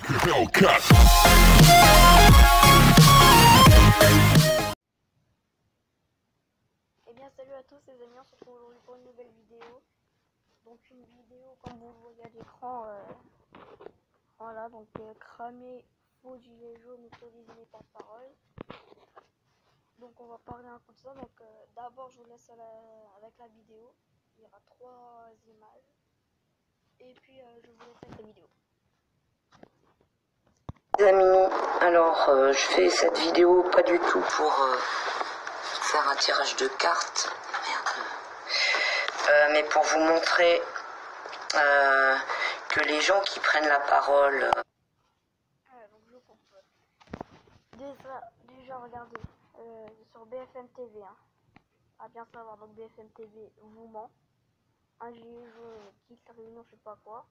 Eh bien salut à tous les amis, on se retrouve aujourd'hui pour une nouvelle vidéo. Donc une vidéo comme vous le voyez à l'écran, voilà, donc cramer faux gilet jaune autorisé les porte-parole. Donc on va parler un peu de ça, donc d'abord je vous laisse avec la vidéo, il y aura 3 images. Et puis je vous laisse avec la vidéo. Les amis, alors je fais cette vidéo pas du tout pour faire un tirage de cartes, mais pour vous montrer que les gens qui prennent la parole... Donc je coupe. Déjà regardez, sur BFM TV, hein, à bien savoir, donc BFM TV vous ment. Un gilet jaune quitte la réunion, je sais pas quoi.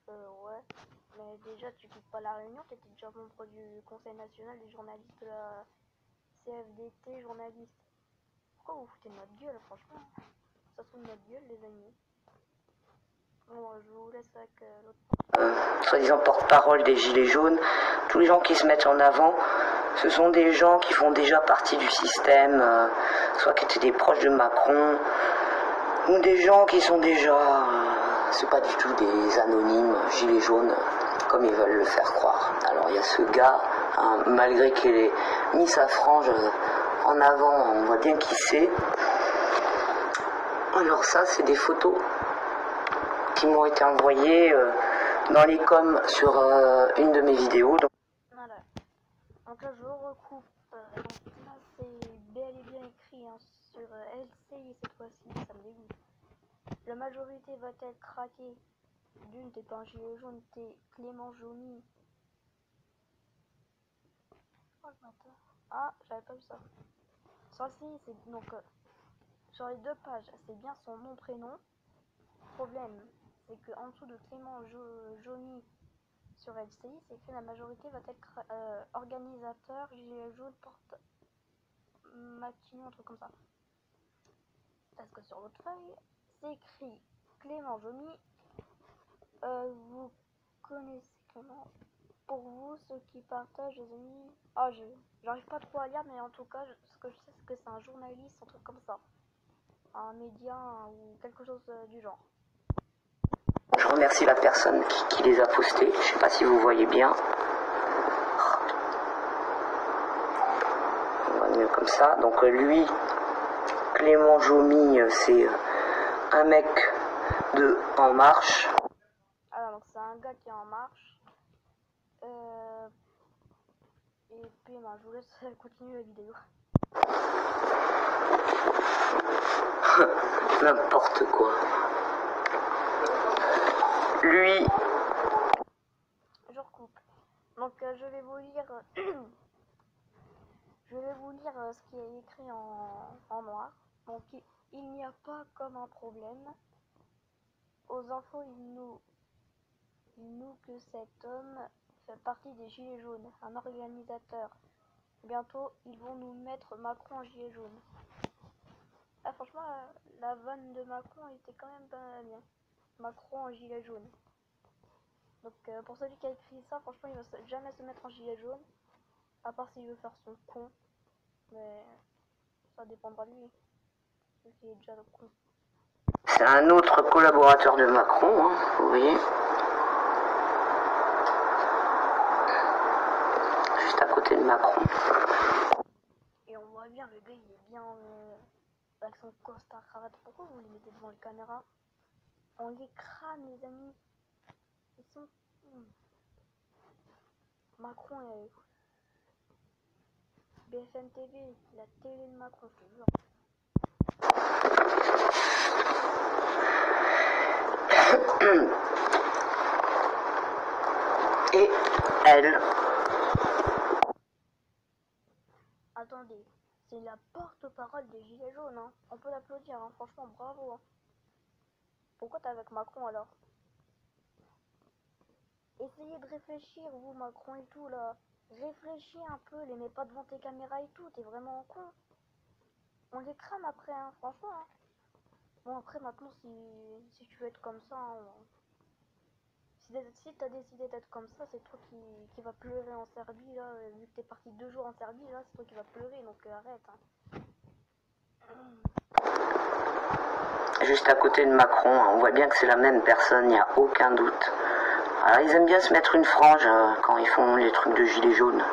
Ouais, mais déjà tu quittes pas la réunion, t'étais déjà membre du Conseil national des journalistes de la CFDT journaliste. Pourquoi vous foutez de notre gueule, franchement? Ça se fout de notre gueule, les amis. Bon, je vous laisse avec l'autre. Soi-disant porte-parole des Gilets jaunes, tous les gens qui se mettent en avant, ce sont des gens qui font déjà partie du système, soit qui étaient des proches de Macron, ou des gens qui sont déjà... c'est pas du tout des anonymes Gilets jaunes, comme ils veulent le faire croire. Alors il y a ce gars, hein, malgré qu'il ait mis sa frange en avant, on voit bien qui c'est. Alors ça, c'est des photos qui m'ont été envoyées dans les coms sur une de mes vidéos. Donc... Voilà. Donc là, je recoupe. Donc là, c'est bel et bien écrit hein, sur LCI cette fois-ci, ça me dégoûte. La majorité va-t-elle craquer? D'une, t'es pas un gilet jaune, t'es Clément Jomy. Oh le bâtard. Ah, j'avais pas vu ça. Ça, c'est donc sur les deux pages, c'est bien son nom, prénom. Problème, c'est que en dessous de Clément Jomy sur LCI, c'est écrit la majorité va être organisateur, gilet jaune, porte Matignon, un truc comme ça. Parce que sur l'autre feuille, c'est écrit Clément Jomy. Vous connaissez Clément? Pour vous, ceux qui partagent, les amis. Ah, j'arrive pas trop à lire, mais en tout cas, ce que je sais, c'est que c'est un journaliste, un truc comme ça. Un média ou quelque chose du genre. Je remercie la personne qui les a postés. Je sais pas si vous voyez bien. On va mieux comme ça. Donc lui, Clément Jomy, c'est un mec de En Marche. Alors donc c'est un gars qui est en marche. Et puis je vous laisse continuer la vidéo. N'importe quoi. Lui... Je recoupe. Donc je vais vous lire... je vais vous lire ce qui est écrit en noir. Donc il n'y a pas comme un problème. Aux infos, il nous que cet homme fait partie des Gilets jaunes, un organisateur. Bientôt, ils vont nous mettre Macron en gilet jaune. Ah, franchement, la vanne de Macron était quand même pas bien. Macron en gilet jaune. Donc, pour celui qui a écrit ça, franchement, il va jamais se mettre en gilet jaune. À part s'il veut faire son con. Mais ça dépendra de lui. Celui qui est déjà le con. C'est un autre collaborateur de Macron, hein, vous voyez. Juste à côté de Macron. Et on voit bien, le gars, il est bien avec son costard cravate. Pourquoi vous les mettez devant les caméras? On les crame, les amis. Ils sont... Macron est... BFM TV, la télé de Macron, je te jure. Et elle. Attendez, c'est la porte-parole des Gilets jaunes, hein. On peut l'applaudir, hein. Franchement, bravo. Hein. Pourquoi t'es avec Macron alors? Essayez de réfléchir, vous, Macron et tout, là. Réfléchis un peu, les mets pas devant tes caméras et tout, t'es vraiment con. On les crame après, hein, franchement. Hein. Bon, après, maintenant, si tu veux être comme ça, hein, Si t'as décidé d'être comme ça, c'est toi qui va pleurer en Serbie, là. Vu que t'es parti 2 jours en Serbie, là, c'est toi qui va pleurer, donc arrête. Hein. Juste à côté de Macron, hein, on voit bien que c'est la même personne, il n'y a aucun doute. Alors ils aiment bien se mettre une frange quand ils font les trucs de gilets jaunes.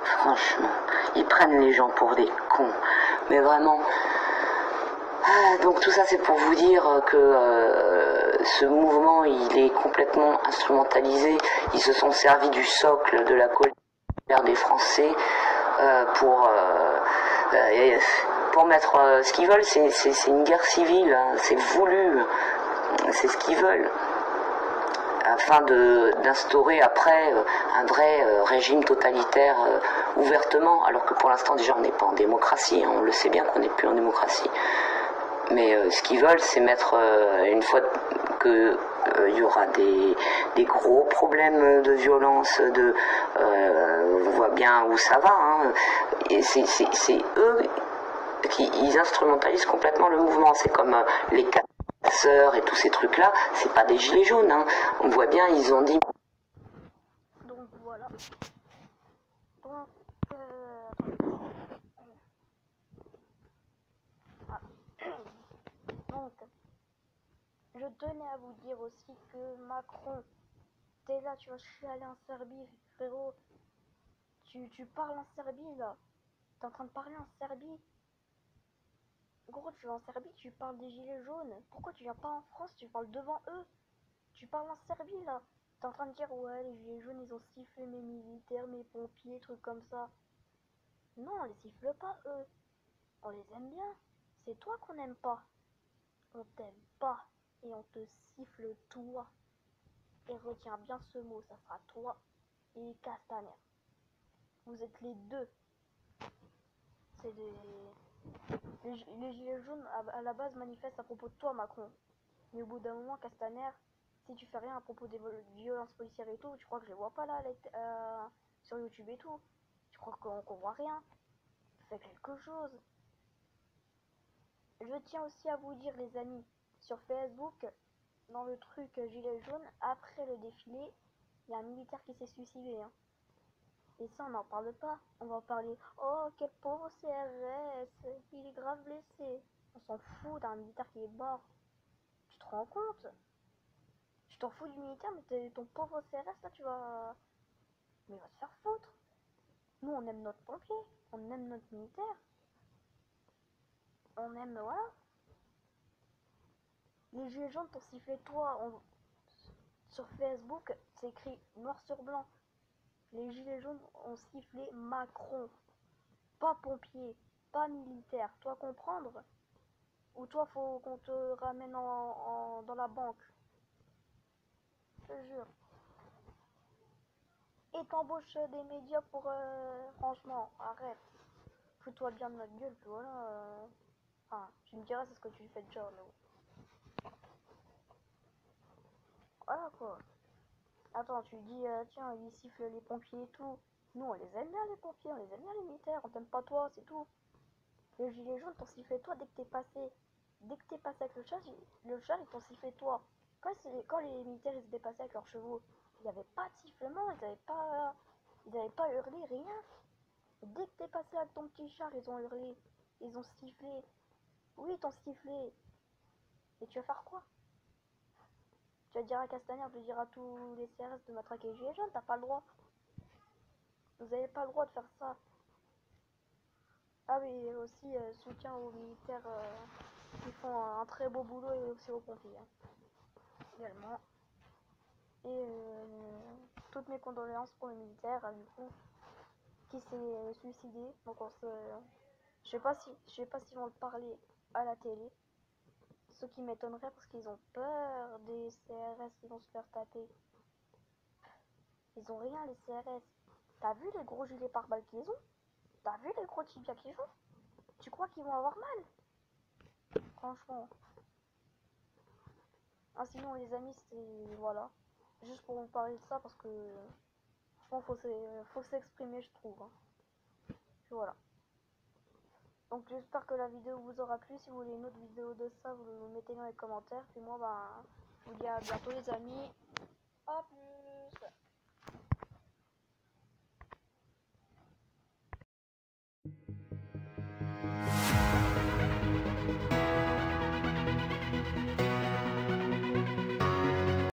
Franchement, ils prennent les gens pour des cons. Mais vraiment... donc tout ça c'est pour vous dire que ce mouvement il est complètement instrumentalisé. Ils se sont servis du socle de la colère des Français pour mettre ce qu'ils veulent. C'est une guerre civile, hein, c'est voulu, c'est ce qu'ils veulent, afin d'instaurer après un vrai régime totalitaire ouvertement, alors que pour l'instant déjà on n'est pas en démocratie, hein, on le sait bien qu'on n'est plus en démocratie. Mais ce qu'ils veulent, c'est mettre, une fois que il y aura des gros problèmes de violence, on voit bien où ça va, hein, et c'est eux ils instrumentalisent complètement le mouvement. C'est comme les casseurs et tous ces trucs-là, c'est pas des gilets jaunes, hein. On voit bien, ils ont dit... Donc voilà. Donc, Donc, je tenais à vous dire aussi que Macron, t'es là, tu vas aller en Serbie, frérot. Tu parles en Serbie, là. T'es en train de parler en Serbie. Gros, tu vas en Serbie, tu parles des gilets jaunes. Pourquoi tu viens pas en France, tu parles devant eux? Tu parles en Serbie, là. T'es en train de dire, ouais, les gilets jaunes, ils ont sifflé mes militaires, mes pompiers, trucs comme ça. Non, on les siffle pas, eux. On les aime bien. C'est toi qu'on n'aime pas. On t'aime pas. Et on te siffle toi. Et retiens bien ce mot, ça sera toi et Castaner. Vous êtes les deux. C'est des... Les gilets jaunes, à la base, manifestent à propos de toi, Macron. Mais au bout d'un moment, Castaner, si tu fais rien à propos des violences policières et tout, tu crois que je les vois pas là, sur YouTube et tout? Tu crois qu'on voit rien? Fais quelque chose. Je tiens aussi à vous dire, les amis, sur Facebook, dans le truc gilet jaune, après le défilé, il y a un militaire qui s'est suicidé. Hein. Et ça, on n'en parle pas. On va parler, oh, quel pauvre CRS, il est grave blessé. On s'en fout d'un militaire qui est mort. Tu te rends compte? Tu t'en fous du militaire, mais ton pauvre CRS, là, tu vas... Mais il va te faire foutre. Nous, on aime notre pompier, on aime notre militaire. On aime, voilà. Les gilets jaunes t'ont sifflé toi. Sur Facebook, c'est écrit noir sur blanc. Les gilets jaunes ont sifflé Macron. Pas pompier, pas militaire. Toi comprendre? Ou toi faut qu'on te ramène dans la banque? Je te jure. Et t'embauches des médias pour... franchement, arrête. Fous-toi bien de notre gueule, puis voilà. Enfin, tu me diras c'est ce que tu fais déjà, mais bon. Voilà quoi. Attends, tu dis, tiens, ils sifflent les pompiers et tout. Nous, on les aime bien les pompiers, on les aime bien les militaires, on t'aime pas toi, c'est tout. Les gilets jaunes t'ont sifflé toi dès que t'es passé. Dès que t'es passé avec le char, ils t'ont sifflé toi. Quand les militaires ils se dépassaient avec leurs chevaux, il n'y avait pas de sifflement, ils avaient pas hurlé, rien. Dès que t'es passé avec ton petit char, ils ont hurlé, ils ont sifflé. Oui, ils t'ont sifflé. Et tu vas faire quoi? Tu vas dire à Castaner de dire à tous les CRS de matraquer les gilets jaunes, t'as pas le droit. Vous avez pas le droit de faire ça. Ah oui, aussi soutien aux militaires qui font un très beau boulot et aussi aux pompiers. Hein, également. Et toutes mes condoléances pour les militaires, du coup, qui s'est suicidé. Donc je sais pas s'ils vont le parler à la télé. Ce qui m'étonnerait parce qu'ils ont peur des CRS qui vont se faire taper. Ils ont rien les CRS. T'as vu les gros gilets pare-balles qu'ils ont? T'as vu les gros tibias qu'ils ont? Tu crois qu'ils vont avoir mal? Franchement. Ah sinon les amis c'est... Voilà. Juste pour vous parler de ça parce que... Franchement faut s'exprimer je trouve. Hein. Et voilà. Donc j'espère que la vidéo vous aura plu. Si vous voulez une autre vidéo de ça, vous le mettez dans les commentaires. Puis moi je vous dis à bientôt les amis. À plus.